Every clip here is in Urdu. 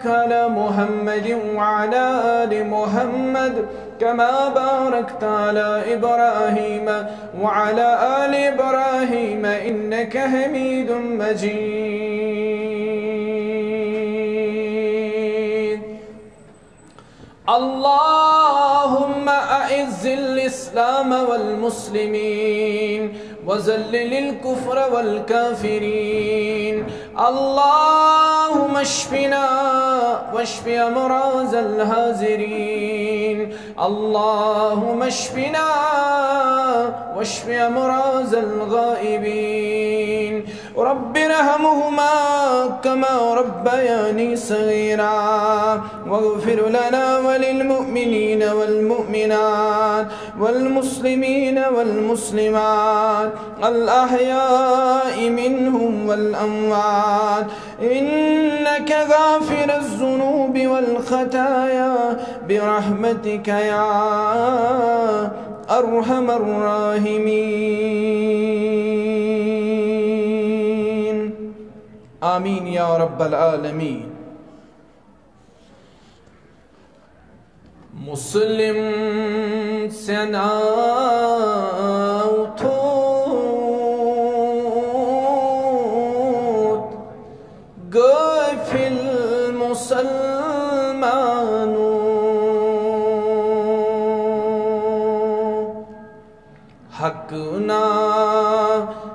على محمد وعلى آل محمد كما باركت على إبراهيم وعلى آل إبراهيم إنك حميد مجيد. اللهم أعز الإسلام والمسلمين وذلل الكفر والكافرين. اللهم اشفنا واشف أمراض الحاضرين. اللهم اشفنا واشف أمراض الغائبين. رب ارحمهما كما ربياني صغيرا واغفر لنا وللمؤمنين والمؤمنات والمسلمين والمسلمات الأحياء منهم والأموات إنك غافر الذنوب والخطايا برحمتك يا أرحم الراحمين. آمين يا رب العالمين. مسلم سناوتوت غافل مسلمانو حقنا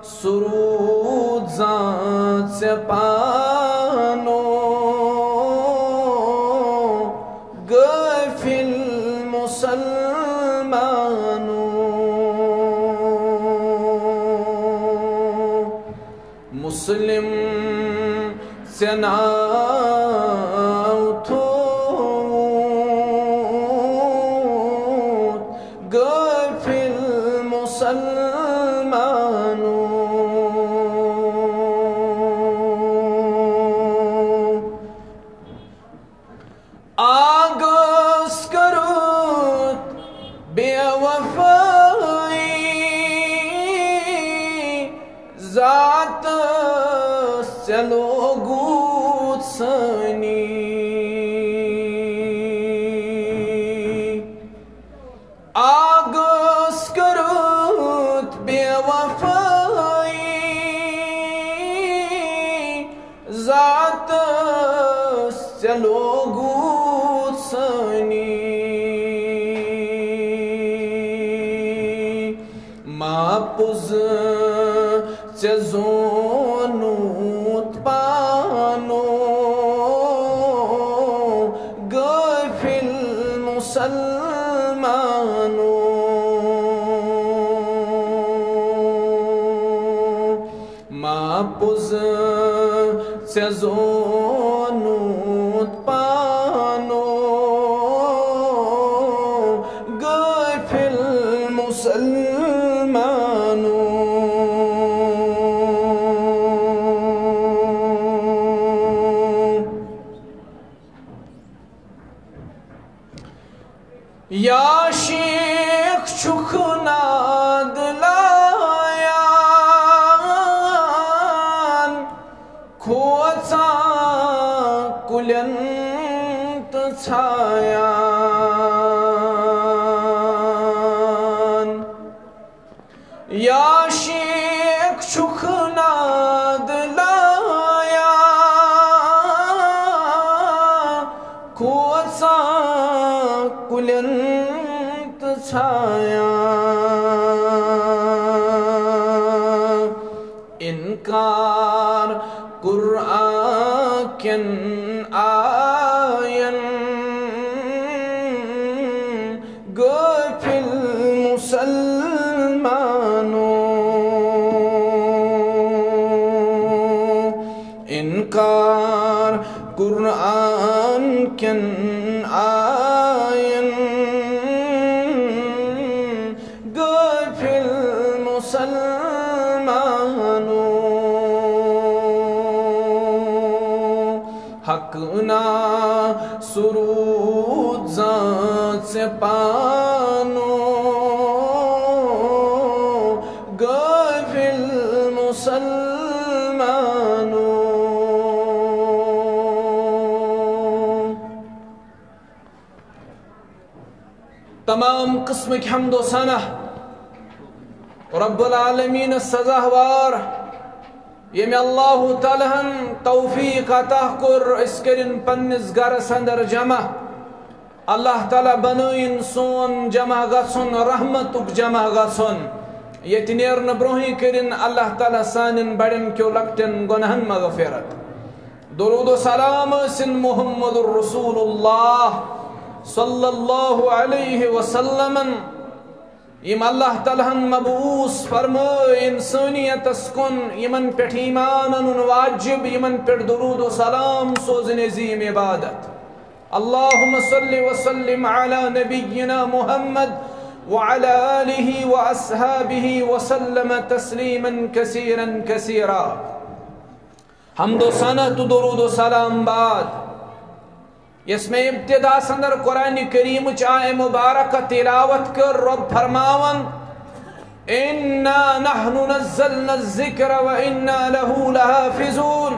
سرود ذات سے پانو غافل مسلمانو مسلم سناوتوت غافل مسلمانو آغاز کرد بے وفائی ذات چلو گود سنی آغاز کرد بے وفائی ذات چلو گود سنی ما پوز چزونوت پانو غافل مسلمانو ما پوز چزونوت پانو غافل مسلمانو یا شیخ چکھناد لایان کھوچا کلنت چھایان یا شیخ چکھناد لایان کھوچا کلنت چھایان انکار قرآن کن آین غافل مسلمانو انکار قرآن کن آین غافل مسلمانو حق نا سرود ذات سے پانو غافل مسلمانو تمام قسم کی حمد و ثنا رب العالمین سزاوار یم اللہ تعالیٰ توفیق عطا کر اس کرن پنس گرس اندر جمع اللہ تعالیٰ بنائن سون جمع گھن رحمتک جمع گھن یت نیرن برونہی کرن اللہ تعالیٰ سانن بڑن کیو لکٹن گناہن مغفرت درود و سلام سن محمد الرسول اللہ صلی اللہ علیہ وسلم یم اللہ تعالیٰ مبعوث فرمائے انسانیت اسکن یمن پیٹھ ایمان انن واجب یمن پیٹھ درود و سلام سوزن عظیم عبادت اللہم صلی وسلم علی نبینا محمد وعلى آلہ واصحابہ وسلم تسلیما کثیرا کثیرا حمد و ثنا تو درود و سلام بعد اس میں ابتدا سندر قرآن کریم چاہے مبارک تلاوت کر رب فرماون اِنَّا نَحْنُ نَزَّلْنَا الذِّكْرَ وَإِنَّا لَهُ لَحَافِظُونَ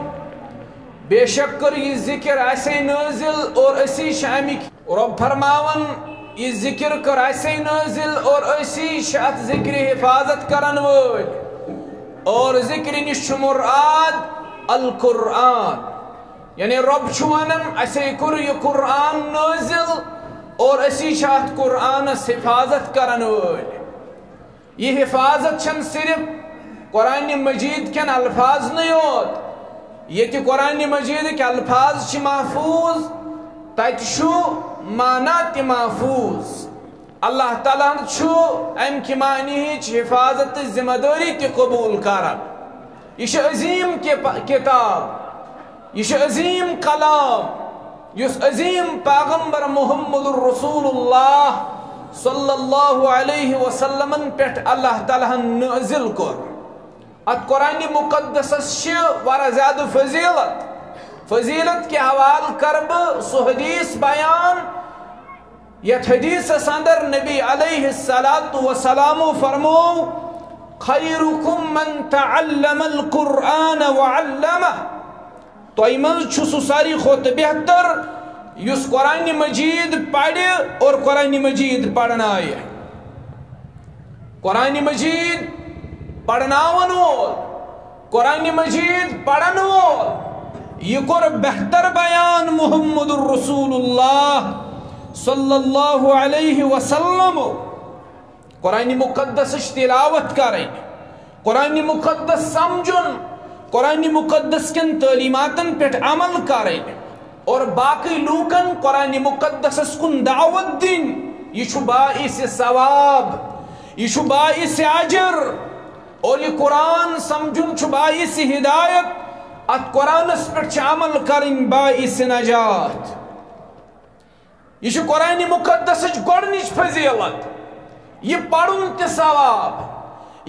بے شک کر یہ ذکر ایسے نازل اور اسی شامک رب فرماون یہ ذکر کر ایسے نازل اور اسی شاعت ذکر حفاظت کرن وول اور ذکر نشمراد القرآن یعنی رب چھوانم ایسے کر یہ قرآن نازل اور اسی شاعت قرآن حفاظت کرن وول یہ حفاظت چھن صرف قرآن مجید کن الفاظ نہیں ہوت یہ کہ قرآن مجید کے الفاظ چھ محفوظ تیت شو معنات محفوظ اللہ تعالیٰ چھو ام کی معنی چھ حفاظت ذمہ داری تی قبول کرن یہ عظیم کتاب یہ عظیم کلام یہ عظیم پیغمبر محمد الرسول اللہ صلی اللہ علیہ وسلم پیٹھ اللہ تعالیٰ نازل کر ات قرآن مقدس وارا زیادہ فضیلت کے حوال کرب سو حدیث بیان یت حدیث اندر نبی علیہ السلام فرمو خیرکم من تعلم القرآن وعلمہ تو ایمن چھو ساری خود بہتر یس قرآن مجید پڑھے اور قرآن مجید پڑھنا ہے قرآن مجید پڑھناون وول قرآن مجید پڑھن وول یہ کر بہتر بیان محمد الرسول اللہ صلی اللہ علیہ وسلم قرآن مقدس تلاوت کریں قرآن مقدس سمجھن قرآن مقدس کن تعلیماتن پیٹھ عمل کریں اور باقی لوکن قرآن مقدس کن دعوت دین یہ چھو باعث ثواب یہ چھو باعث اجر اور یہ قرآن سمجھن چھو باعث ہدایت ات قرآن اس پیٹھ عمل کریں باعث نجات یہ چھو قرآن مقدس گوڑنچ فضیلت یہ پڑھن تے ثواب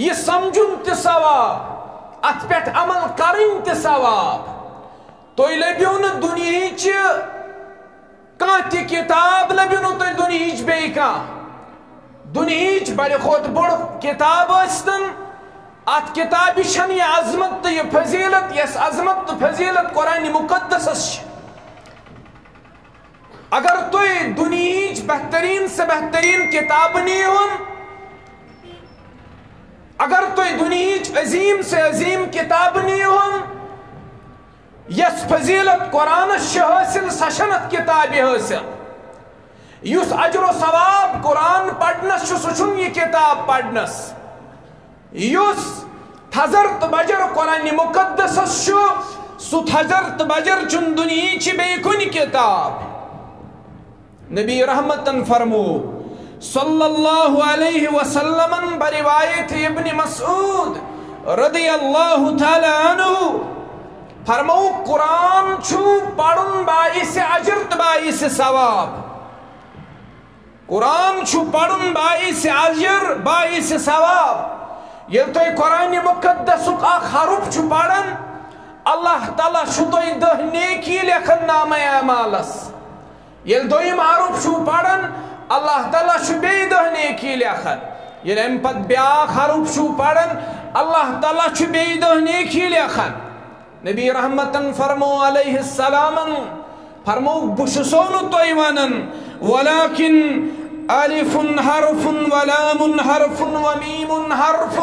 یہ سمجھن تے ثواب ات پیٹھ عمل کریں تے ثواب تو یہ لبیون دنیاچ کانتی کتاب لبیون تو دنیاچ بے کان دنیاچ بڑے خود بڑ کتاب استن ات کتابی چھن یہ عظمت تو یہ فضیلت یہ عظمت تو فضیلت قرآن مقدس اگر تو دنیاچ بہترین سے بہترین کتاب نہیں ہوں اگر تو دنیاچ عظیم سے عظیم کتاب نہیں ہوں یس فضیلت قرآن حاصل سشنت کتاب حاصل یس اجر و ثواب قرآن پڑھنس سچن یہ کتاب پڑھنس یس تھزرت بجر قرآن مقدس سو تھزرت بجر چن دنیاچ بے کن کتاب نبی رحمتن فرمو صلی اللہ علیہ وسلم بروایت ابن مسعود رضی اللہ تعالی عنہ فرمو قرآن چھو پڑھن باعث اجر باعث ثواب قرآن چھو پڑھن باعث اجر باعث ثواب یہ تو قرآن مقدس کا حرف چھو پڑھن اللہ تعالیٰ چھو تو دہ نیکی لکھن نام اعمالس یہ دویم حرف چھو پڑھن اللہ تعالیٰ چھو بے دہ نیکی لکھن یہ امپت بیاخ حرف چھو پڑھن اللہ تعالیٰ چھو بے دہ نیکی لکھن نبی رحمتن فرمو علیہ السلام فرمو بشسون تو ایوانن ولیکن الف حرف ولام حرف ومیم حرف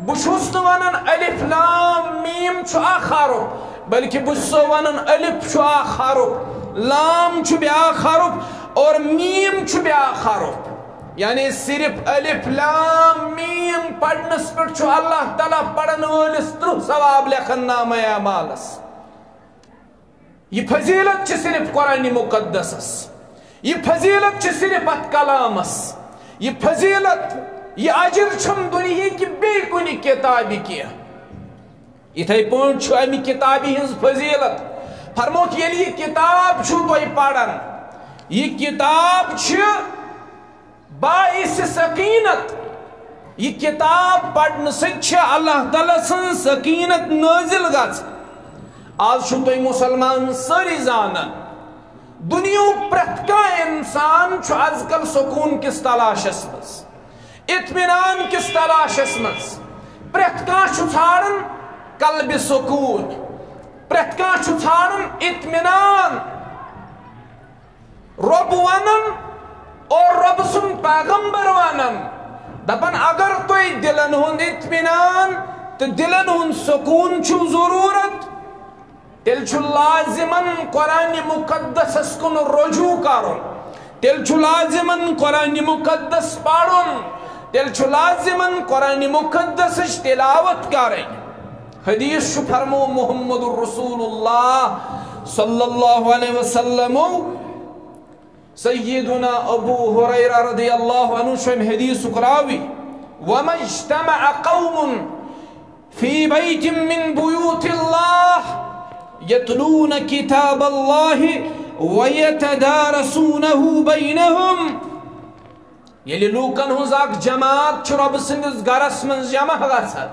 بشوس ونن الف لام میم چھ اخ حرف بلکہ بس ونن الف چھ اخ حرف لام چھ بیاکھ حرف اور میم چھ بیاکھ حرف یعنی صرف الف لام میم پڑھنس پہ اللہ تعالیٰ پڑھن ولس 30 ثواب لکھن نامہ اعمالس یہ فضیلت چھ صرف قرآن مقدسس یہ فضیلت چھ صرف ات کلامس یہ فضیلت یہ اجر چھم دنیا کی بے کنی کتابی کیا اتھے پٲٹھۍ چھُ امی کتابی ہنز فضیلت فرموک ییٚلہِ یہ کتاب چھُو تُہۍ پران یہ کتاب چھ باعث سکینت یہ کتاب پڑھنے سے اللہ تعالیٰ سن سکینت نازل گژھان آج چھو تُہۍ مسلمان سٲری زانان دنیا پرٛٮ۪تھ کانٛہہ انسان چھُ آز کل سکون کس تلاشس منٛز اطمینان کس تلاشس منٛز پرٛٮ۪تھ کانٛہہ چھُ ژھانڈان قلبِ سکون پرٛٮ۪تھ کانٛہہ چھُ ژھانڈان اطمینان رب ونن اور رب سن پیغمبر ونن دپن اگر تُہۍ دلن ہُنٛد اطمینان تو دلن ہُنٛد سکون چھُ ضرورت تیل چھُ لازمن قرآن مقدسس کن رجوع کرن تیل چھُ لازمن قرآن مقدس پڑھن تیل چھُ لازمن قرآن مقدسچ تلاوت کرن حدیث چھُ فرمو محمد رسول اللہ صلی اللہ علیہ وسلم سیدنا ابو ہریرہ رضی اللہ عنہ شم حدیث راوی وما اجتمع قوم فی بیت من بیوت اللہ یتلون کتاب اللہ ویتدارسونہ بینہم یلی لوکن ہنز اک جماعت چھ رب سندس گرس من جمع گژھان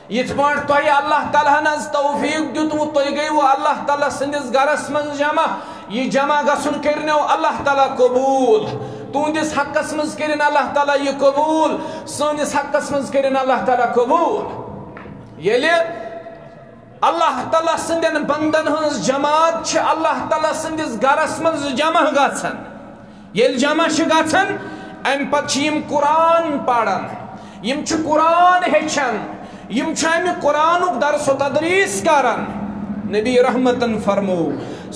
یت پٲٹھۍ تۄہہِ اللہ تعالیٰ نز توفیق دیُتمُت تُہۍ گٔیوٕ اللہ تعالیٰ سندس گرس من جمع یہ جمع گژھُن کٔرنو اللہ تعالیٰ قبول تُہنٛدِس حقس منٛز کٔرِن اللہ تعالیٰ یہ قبول سٲنِس حقس منٛز کٔرِن اللہ تعالیٰ قبول ییٚلہِ اللہ تعالیٰ سندین بندن ہنٛز جماعت چھِ اللہ تعالیٰ سندس گرس منٛز جمع گژھان ییٚلہِ جمع چھِ گژھان امہِ پتہٕ چھِ یِم قرآن پران یِم چھِ قرآن ہیٚچھان یم چھامِ قرآنُک درس و تدریس کران نبی رحمتن فرمو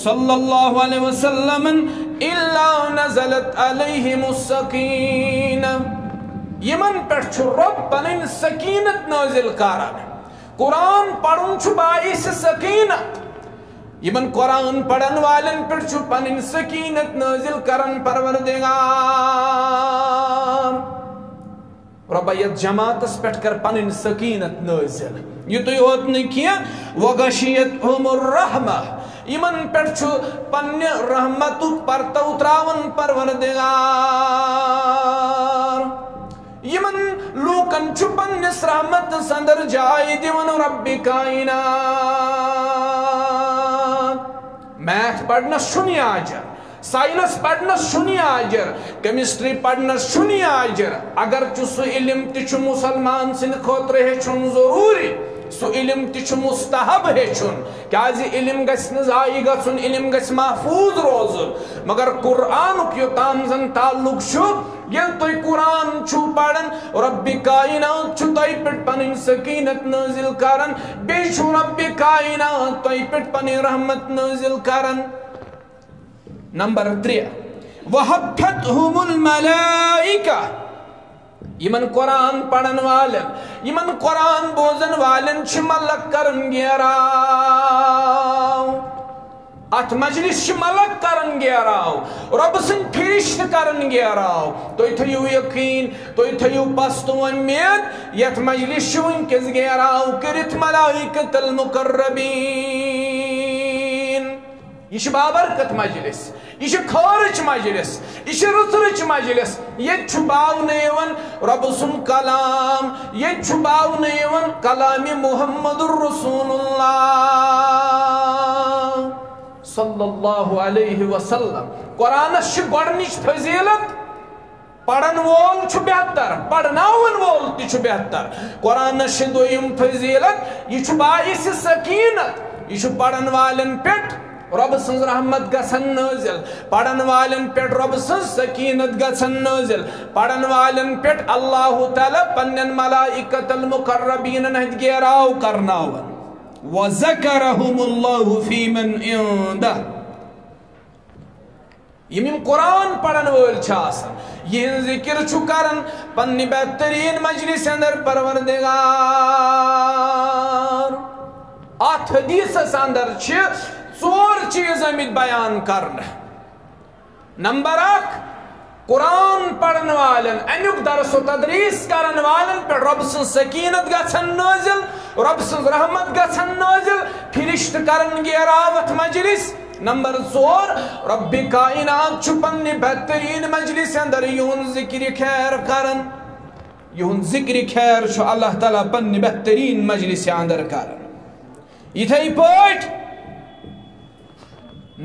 صلی اللہ علیہ وسلم الا نزلت علیہم السکینہ یمن پٮ۪ٹھ چھُ رب پنٕنۍ سکینت نازل کران قرآن پڑھن چھُ باعث سکینت یمن قرآن پڑھن والن پٮ۪ٹھ چھُ پنٕنۍ سکینت نازل کران پروردگار ربا یت جماعتس پٮ۪ٹھ کر پنٕنۍ سکینت نازل یُتُے یوت نہٕ کینٛہہ وغشیتہم الرحمہ یمن پٮ۪ٹھ چھُ پننہِ رحمتُک پرتو تراون پروردگار یمن لوکن چھُ پننِس رحمتس اندر جاے دِوان رب کائنات میتھ پڑھنس چھُنہٕ یہِ اجر سائنس پڑھنس چھُنہٕ یہِ اجر کیمسٹری پڑھنس چھُنہٕ یہِ اجر اگر سُہ علم تہِ چھُ مسلمان سٕنٛدِ خٲطرٕ ہیٚچھُن ضروٗری سُہ علم تہِ چھُ مستحب ہیٚچھُن کیازِ علم گژھِ نہٕ ضایع گژھُن علم گژھِ محفوظ روزُن مگر قرآنُک یوٚتام زن تعلق چھُ ییٚلہِ تُہۍ قرآن چھُو پران رب کائنات چھُ تۄہہِ پٮ۪ٹھ پنٕنۍ سکینت نازل کران بیٚیہِ چھُ رب کائنات تۄہہِ پٮ۪ٹھ پنٕنۍ رحمت نازل کران نمبر 3 وحفتہم الملائکہ یمن قرآن پڑھن والن یمن قرآن بوزن والن چھ ملک کرن گیراو ات مجلس چھ ملک کرن گیراو رب سن فرشت کرن گیراو تُہۍ تھٲیِو یقین تُہۍ تھٲیِو پست وۄمید یتھ مجلس چھ وٕنکٮ۪س گیراو کٔرِتھ ملائکۃ المقربین یہ چھ بابرکت مجلس یہ چھ خارج مجلس یہ چھ رٕژ مجلس ییٚتہِ چھُ باونہٕ یِوان رب سُنٛد کلام ییٚتہِ چھُ باونہٕ یِوان کلامِ محمد رسول اللہ صلی اللہ علیہ وسلم قرآنس چھ گۄڈنِچ فضیلت پڑھن وول چھ بہتر پڑھناون وول تہِ چھ بہتر قرآنس چھ دوٚیِم فضیلت یہ چھ باعث سکینت یہ چھ پڑھن والٮ۪ن پٮ۪ٹھ رب سنز رحمت گژھن نازل پڑھن والن پٮ۪ٹھ رب سنز سکینت گژھن نازل پڑھن والن پٮ۪ٹھ اللہ تعالیٰ پنن ملائکۃ المقربین ہند گیراو کرناون وذکرہم اللہ فی من عندہ یم قرآن پڑھن وول چھ آسان یہ ذکر چھو کرن پنی بہترین مجلس اندر پروردگار ات حدیث اندر چھ ژور چیز آمت بیان کرنے نمبر 1 قرآن پڑھن والن امیک درس و تدریس کرن والن پر رب سن سکینت گژھن نازل رب سن رحمت گژھن نازل فرشت کرن گیراوت مجلس نمبر 4 رب کائنات چھ پننہ بہترین مجلس اندر یہن ذکر خیر کرن یہن ذکر خیر چھ اللہ تعالیٰ پننہ بہترین مجلس اندر کرن یتھے پٲٹھۍ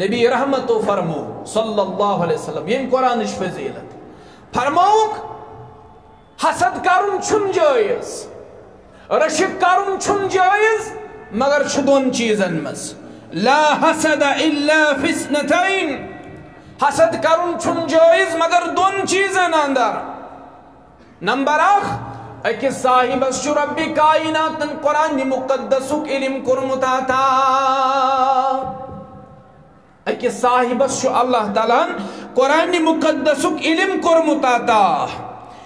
نبی رحمت و فرمو صلی اللہ علیہ وسلم یم قرآن فضیلت فرموک حسد کرن چھن جائز رشک کرن چھن جائز مگر چھ دون چیزن مز لا حسد الا فی اثنتین حسد کرن چھن جائز مگر دون چیزن اندر نمبر 1 اکس صاحبس چھ رب کائنات قرآن مقدسک علم کورمت عطا اکس صاحبس چھ اللہ تعالیٰ قرآن مقدسک علم کورمت عطا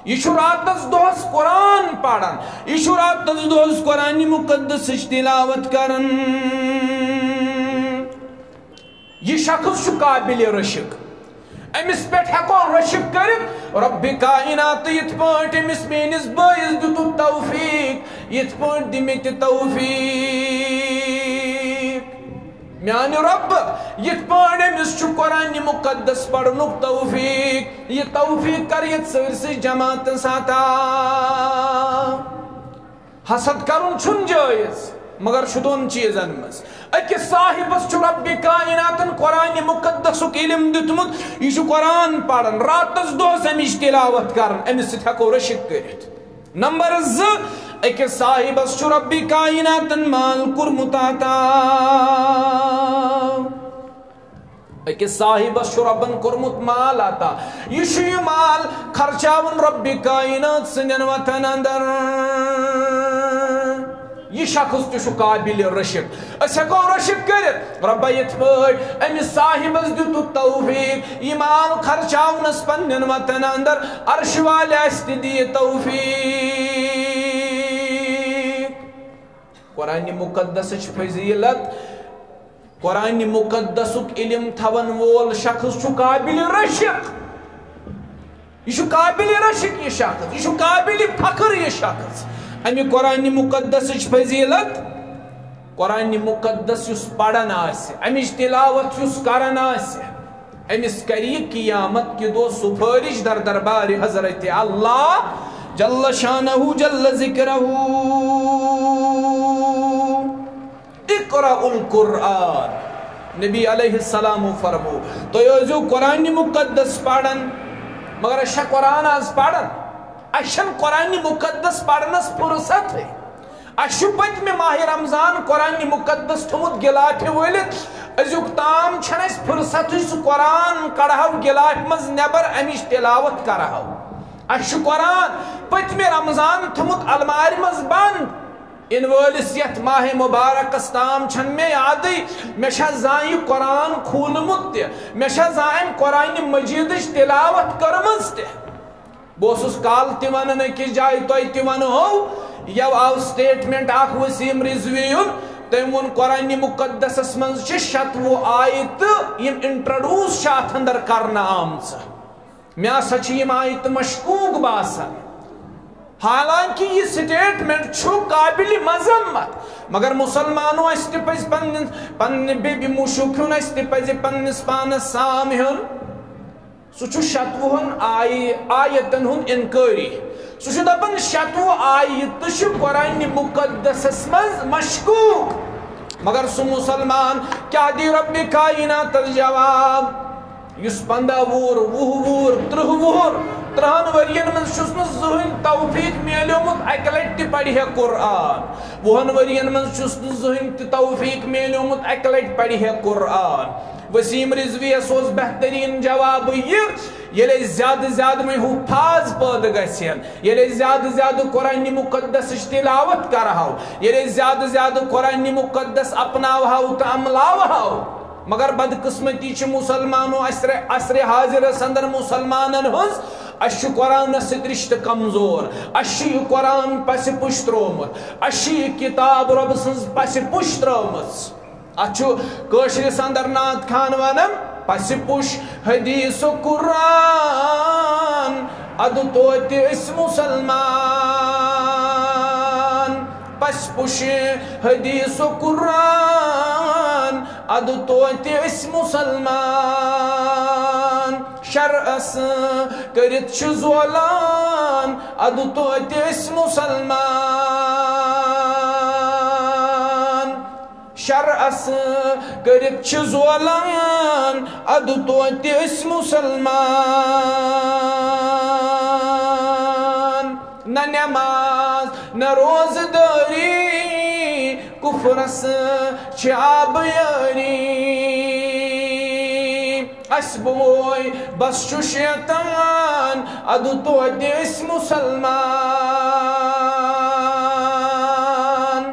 یہ راتس دہس قرآن پڑھن یہ راتس دہس قرآن مقدس تلاوت کرن یہ شخص قابل رشک امس پہ ہیکو رشک کرت رب کائنات یت پٲٹھۍ امس میٲنِس بٲیِس دِتُن توفیق یت پٲٹھۍ دِ مےٚ تہِ توفیق میانہِ رب یت پٲٹھۍ امس چھُ قرآن مقدس پرنُک توفیق یہ توفیق کر یت سٲرسٕے جماعتس عطا حسد کرُن چھُنہٕ جٲیز مگر چھ دون چیزن مز اکس صاحبس چھ رب کائنات قرآن مقدسک علم دتمت یہ قرآن پڑھن راتس دہس امچ تلاوت کرن امس سۭتۍ ہیکو رشک کرت نمبر 2 اکس صاحبس چھ رب کائنات مال کورمت عطا اکس صاحبس چھ ربن کورمت مال عطا یہ مال خرچاون رب کائنات سندن وطن اندر یہ شخص تہ قابل رشک اس ہیکو رشک کرت رب یت پٲٹھۍ امس صاحبس دِتُکھ توفیق یہ مال خرچاونس پنن وطن اندر عرش والے اس تہ دی توفیق قرآن مقدس فضیلت قرآن مقدسک علم تھون وول شخص چھ قابل رشک یہ قابل رشک یہ شخص یہ قابل فخر یہ شخص امی قرآن مقدس فضیلت قرآن مقدس یس پڑھن آسہ امچ تلاوت یس کرن آسہ امس کری قیامت کے دو سفارش در دربار حضرت اللہ جل شانہ جل ذکرہ اقرأ القرآن نبی علیہ السلام فرمو تو یہ قرآن مقدس پڑھن مگر اشا قرآن آز پڑھن اشن قرآن مقدس پڑھنس فرصت ہے اشو پت میں ماہ رمضان قرآن مقدس تھومت گلاف ولت ازیک تام چھن اس فرصت سہ قرآن کڑہو گلاف مز نبر امچ تلاوت کرہو اشو قرآن پت میں رمضان تھومت المار مز بند ان ولس یت ماہ مبارکس تام چھن میں یادی میں شا زائیں قرآن کھولمت تہ میں شا زائیں قرآن مجیدش تلاوت کرمز تہ بوسس کال تہ ونن أکس جائے تہ تہ ونہو یو آو سٹیٹمنٹ اخ وسیم رضویُن تم ون قرآن مقدسس من 96 آیت یم انٹروڈیوس ات اندر کرنا آمژ مے ہسا چھ یم آیت مشکوک باسان حالانکہ یہ سٹیٹمنٹ چھو قابل مذمت مگر مسلمانوں اس تہ پز پنہ بیبی مشک ہن اس تہ پز پنس پانس سام ہن سہ چھ 96 آیتن ہن انکاری سہ چھ دپان 96 آیت چھ قرآن مقدسس مز مشکوک مگر سہ مسلمان کیا دی رب کائنات جواب یس 15 وُہُر 20 وُہُر 30 وُہُر 30 ورین من چھُس نہٕ زٕہٕنۍ توفیٖق میلیومُت اکہِ لٹہِ تہِ پرِ ہے قرآن 20 ورین من چھُس نہٕ زٕہٕنۍ تہِ توفیٖق میلیومُت اکہِ لٹہِ پرِ ہے قرآن وسیم رضویس اوس بہترین جواب یہ ییٚلہِ زیادٕ زیادٕ میں حفاظ پٲدٕ گژھن ییٚلہِ زیادٕ زیادٕ قرآن مقدسٕچ تلاوت کرہو ییٚلہِ زیادٕ زیادٕ قرآن مقدس اپناوہو تہٕ عملاوہو مگر بدقسمتی چھ مسلمانو عصر حاضرس اندر مسلمانن ہنز اش قرآن سۭتۍ رشتہٕ کمزور اش یہ قرآن پس پُش ترومت اش یہ کتاب رب سٕنٛز پس پُش ترٲومٕژ اتھ کٲشرِس اندر نعت خان ونان پس پُش حدیث و قرآن ادٕ توتہِ أسۍ مسلمان پس پُش حدیث و قرآن ادٕ توتہِ أسۍ مسلمان شرعس کٔرِتھ چھِ زولان ادٕ توتہِ أسۍ مسلمان شرعس کٔرِتھ چھِ زولان ادٕ توتہِ أسۍ مسلمان نہ نماز نہ روزٕ دٲری کفرس چھِ آبیٲری اَسہِ بوے بس چھُ شیطان ادٕ توتہِ أسۍ مسلمان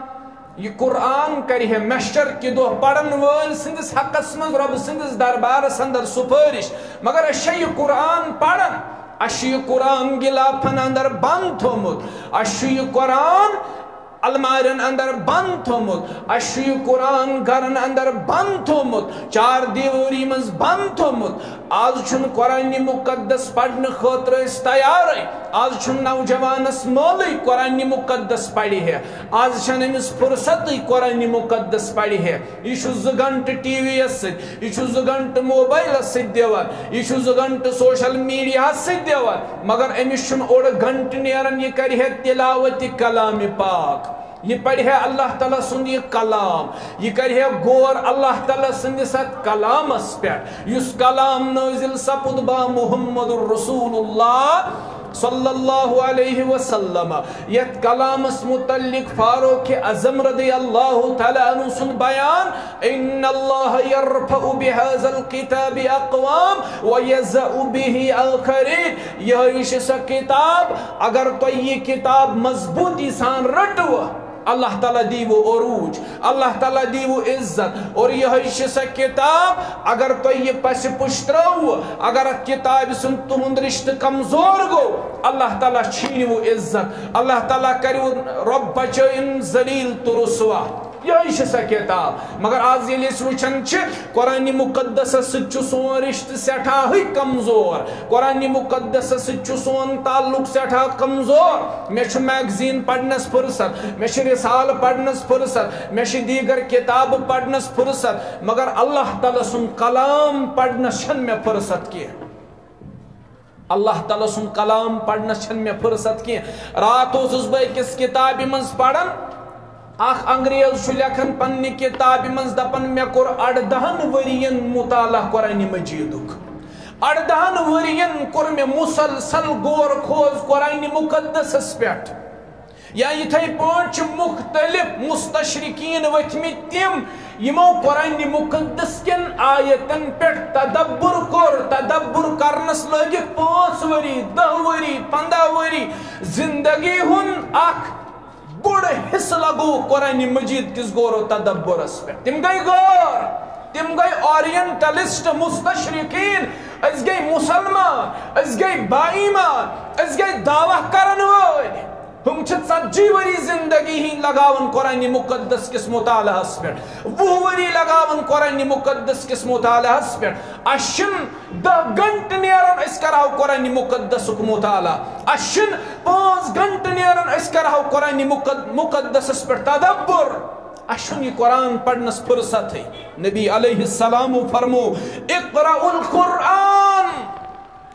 یہ قرآن کرِ ہے محشر کہ دۄہ پرن وٲلۍ سٕنٛدِس حقس منٛز رۄبہٕ سٕنٛدِس دربارس اندر سُفٲرِش مگر أسۍ چھِ یہِ قرآن پران اَسہِ چھُ یہِ قرآن غِلافن اندر بنٛد تھوٚومُت اَسہِ چھُ یہِ قرآن المارین اندر بند تھومت اَسہِ چھُ یہِ قرآن گرن اندر بند تھومت چار دیواری منٛز بند تھومت آز چھُنہٕ قرآن مقدس پرنہٕ خٲطرٕ أسۍ تیارٕے آز چھُنہٕ نوجوانس مٲلٕے قرآن مقدس پرِ ہے آز چھنہٕ أمِس فرصتٕے قرآن مقدس پرِ ہے یہِ چھُ 2 گھنٹہٕ ٹی وی یس سۭتۍ یہِ چھُ 2 گھنٹہٕ موبایلس سۭتۍ دِوان یہِ چھُ 2 گھنٹہٕ سوشل میڈیاہس سۭتۍ دِوان مگر أمِس چھُنہٕ اوٚڑ گھنٹہٕ نیران یہِ کرِ ہے تلاوتِ کلامِ پاک یہ پڑھ ہے اللہ تعالیٰ سُنٛد یہ کلام یہ کر ہے غور اللہ تعالیٰ سٕنٛدِس اتھ کلامس پٮ۪ٹھ یُس کلام نٲزِل سپُد با محمد رسول اللہ صلی اللہ علیہ وسلم یت کلامس متعلق فاروق اعظم رضی اللہ تعالیٰ عنہ سُنٛد بیان ان اللہ یرفع بہذا الکتاب اقوام ویضع به آخرین یہ سا کتاب اگر تو یہ کتاب مضبوطی سان رٹو اللہ تعالیٰ دیو عروج اللہ تعالیٰ دیو عزت اور یہ سا کتاب اگر تو یہ پس پشترو اگر کتاب سن تہند رشتہ کمزور گو اللہ تعالیٰ چھینو عزت اللہ تعالیٰ کریو رب بچائن ذلیل تو رسوا یہ سا کتاب مگر آز ییٚلہِ أسۍ وٕچھان چھِ قرآن مقدسس سۭتۍ چھُ سون رشتہ سٮ۪ٹھاہٕے کمزور قرآن مقدسس سۭتۍ چھُ سون تعلق سٮ۪ٹھاہ کمزور مےٚ چھُ میگزیٖن پرنس فرصت مےٚ چھُ رسالہٕ پرنس فرصت مےٚ چھِ دیٖگر کتابہٕ پرنس فرصت مگر اللہ تعالیٰ سُنٛد کلام پرنس چھنہٕ مےٚ فرصت کینٛہہ اللہ تعالیٰ سُنٛد کلام پرنس چھنہٕ مےٚ فرصت کینٛہہ رات اوسُس بہٕ أکِس کتابہِ منٛز پران اخ انگریز چھُ لیکھان پننہِ کتابہِ منٛز دپان مےٚ کوٚر 18 ؤرین مطالعہ قرآن مجیدُک 18 ؤرین کوٚر مےٚ مسلسل غور کھوژ قرآن مقدسس پٮ۪ٹھ یا یِتھے پٲٹھۍ چھِ مختلف مستشرقین ؤتھمٕتۍ تِم یِمو قرآن مقدس کٮ۪ن آیتن پٮ۪ٹھ تدبر کرنس لٲگِکھ 5 ؤری 10 ؤری 15 ؤری زندگی ہُنٛد اکھ بوڑ حصہ لگو قرآن مجید کس غور و تدبرس پہ تم گئی غور تم گئی اورینٹلسٹ مستشرقین اس گئی مسلمان اس گئی با ایمان اس گئی دعویٰ کرن وٲلۍ ہم چھ 40 ؤری زندگی ہی لگاون قرآن مقدس کس مطالعہس پہ 20 ؤری لگاون قرآن مقدس کس مطالعہس پہ اشن 10 گھنٹہ نیرن اس کرہو قرآن مقدس مطالعہ اشن 5 گھنٹہ نیرن اس کرہو قرآن مقدس پہ تدبر اشن یہ قرآن پڑھنس فرصت ہے نبی علیہ السلام فرمو اقرأوا القرآن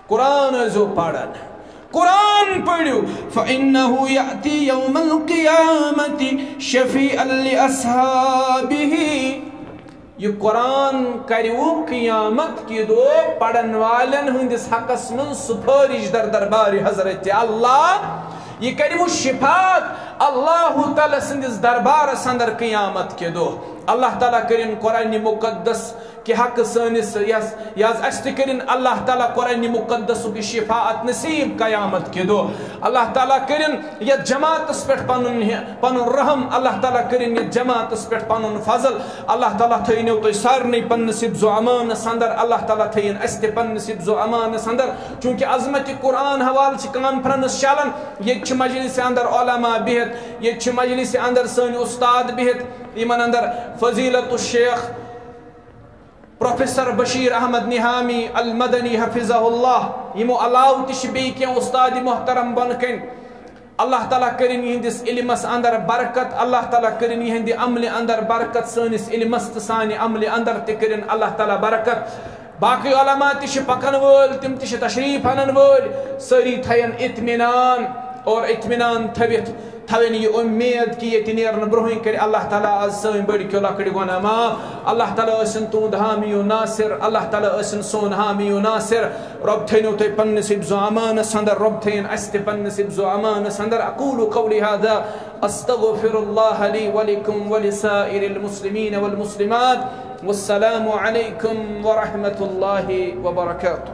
قرآن ازو پڑھن قرآن پڑھو فإنه يأتي يوم القيامة شفيعا لأصحابه یہ قرآن کریو قیامت کی دو پڑھن والن ہندس حقس من سفارش در دربار حضرت اللہ یہ کریو شفاعت اللہ تعالی سندس دربار اندر قیامت کے دو اللہ تعالیٰ کرن قرآن مقدس کہ حق سانس یاز کرن اللہ تعالیٰ قرآن مقدس کی شفاعت نصیب قیامت کے دو اللہ تعالیٰ کرن یہ جماعت پہ پن رحم اللہ تعالیٰ کرن یہ جماعت پہ پن فضل اللہ تعالیٰ تھینو تو سارنی پن حفظ و امان اندر اللہ تعالیٰ تھین اس تہ پن حفظ و امان اندر چونکہ عظمت قرآن حوالہ سے کانفرنس چلان یہ مجلس اندر علماء بہت یہ مجلس اندر سن استاد بہت یمن اندر فضیلت الشیخ پروفیسر بشیر احمد نہامی المدنی حفظہ اللہ یمو علاوہ تہ بیٚیہِ کینٛہہ استاد محترم بن کن اللہ تعالیٰ کرن یہندس علمس اندر برکت اللہ تعالیٰ کرن یہندِ عمل اندر برکت سانس علمس تہ سانہِ عمل اندر تہ کرن اللہ تعالیٰ برکت باقی علماء تہ پکن وول تم تہ تشریف انن وول ساری تھین اطمینان اور اطمینان تھوین یہ امید کہ یہ نیرن برہن کر اللہ تعالیٰ آز سن بڑی کیو لکڑ گناہ معاف اللہ تعالیٰ اسن تہد حامی و ناصر اللہ تعالیٰ اسن سون حامی و ناصر رب تھینو تہ پننس حفظ و امانس اندر رب تھین اس تہ پننس حفظ و امانس اندر اقول قولی هذا استغفر اللہ لی ولکم ولسائر المسلمین والمسلمات والسلام علیکم ورحمۃ اللہ وبرکاتہ.